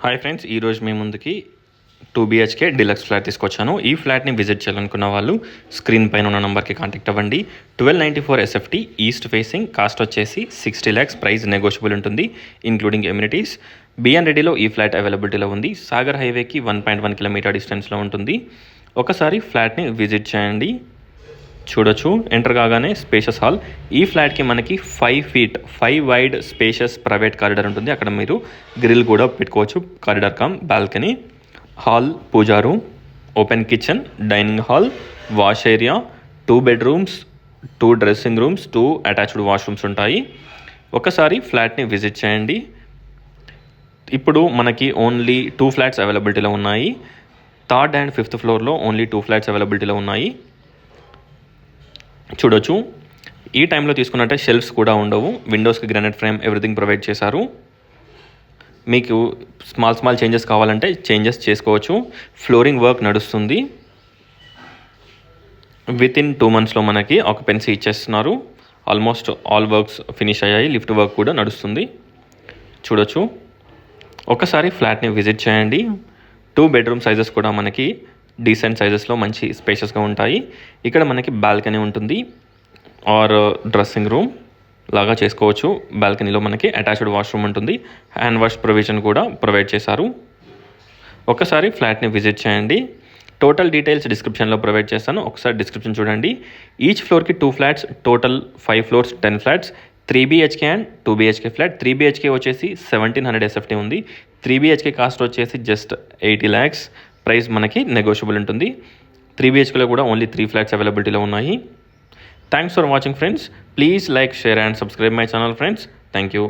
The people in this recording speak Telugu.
హాయ్ ఫ్రెండ్స్, ఈరోజు మీ ముందుకి 2 BHK డీలక్స్ ఫ్లాట్ తీసుకొచ్చాను. ఈ ఫ్లాట్ని విజిట్ చేయాలనుకున్న వాళ్ళు స్క్రీన్ పైన ఉన్న నెంబర్కి కాంటాక్ట్ అవ్వండి. 1294 SFT ఈస్ట్ ఫేసింగ్, కాస్ట్ వచ్చేసి 60 lakhs, ప్రైస్ నెగోషియబుల్ ఉంటుంది ఇంక్లూడింగ్ ఎమ్యూనిటీస్. బిఎన్ రెడ్డిలో ఈ ఫ్లాట్ అవైలబిలిటీలో ఉంది. సాగర్ హైవేకి 1.1 కిలోమీటర్ డిస్టెన్స్లో ఉంటుంది. ఒకసారి ఫ్లాట్ని విజిట్ చేయండి, చూడొచ్చు. ఎంటర్ కాగానే స్పేషియస్ హాల్. ఈ ఫ్లాట్కి మనకి 5 feet 5 wide spacious private corridor ఉంటుంది. అక్కడ మీరు గ్రిల్ కూడా పెట్టుకోవచ్చు. Corridor cum balcony, hall, pooja room, open kitchen, dining hall, wash area, 2 bedrooms, 2 dressing rooms, 2 attached washrooms ఉంటాయి. ఒకసారి ఫ్లాట్ని విజిట్ చేయండి. ఇప్పుడు మనకి ఓన్లీ 2 flats అవైలబిలిటీలో ఉన్నాయి. 3rd and 5th ఫ్లోర్లో ఓన్లీ 2 flats అవైలబిలిటీలో ఉన్నాయి. చూడొచ్చు. ఈ టైంలో తీసుకున్నట్టే షెల్ఫ్స్ కూడా ఉండవు. విండోస్కి గ్రానైట్ ఫ్రేమ్ ఎవ్రీథింగ్ ప్రొవైడ్ చేశారు. మీకు స్మాల్ చేంజెస్ కావాలంటే చేంజెస్ చేసుకోవచ్చు. ఫ్లోరింగ్ వర్క్ నడుస్తుంది. వితిన్ 2 monthsలో మనకి ఆక్యుపెన్సీ ఇచ్చేస్తున్నారు. ఆల్మోస్ట్ ఆల్ వర్క్స్ ఫినిష్ అయ్యాయి. లిఫ్ట్ వర్క్ కూడా నడుస్తుంది. చూడొచ్చు. ఒకసారి ఫ్లాట్ని విజిట్ చేయండి. 2 bedroom సైజెస్ కూడా మనకి డీసెంట్ సైజెస్లో మంచి స్పేషియస్గా ఉంటాయి. ఇక్కడ మనకి బాల్కనీ ఉంటుంది, ఆర్ డ్రెస్సింగ్ రూమ్ లాగా చేసుకోవచ్చు. బాల్కనీలో మనకి అటాచ్డ్ వాష్రూమ్ ఉంటుంది. హ్యాండ్ వాష్ ప్రొవిజన్ కూడా ప్రొవైడ్ చేశారు. ఒకసారి ఫ్లాట్ని విజిట్ చేయండి. టోటల్ డీటెయిల్స్ డిస్క్రిప్షన్లో ప్రొవైడ్ చేస్తాను. ఒకసారి డిస్క్రిప్షన్ చూడండి. ఈచ్ ఫ్లోర్కి 2 flats, total 5 floors 10 flats. 3 BHK and 2 BHK flat. 3 BHK వచ్చేసి 1700 SFT ఉంది. 3 BHK కాస్ట్ వచ్చేసి జస్ట్ 80 lakhs, ప్రైస్ మనకి నెగోషియబుల్ ఉంటుంది. 3 BHKలో కూడా ఓన్లీ 3 flats అవైలబిలిటీలో ఉన్నాయి. Thanks for watching friends. Please like, share and subscribe my channel friends. Thank you.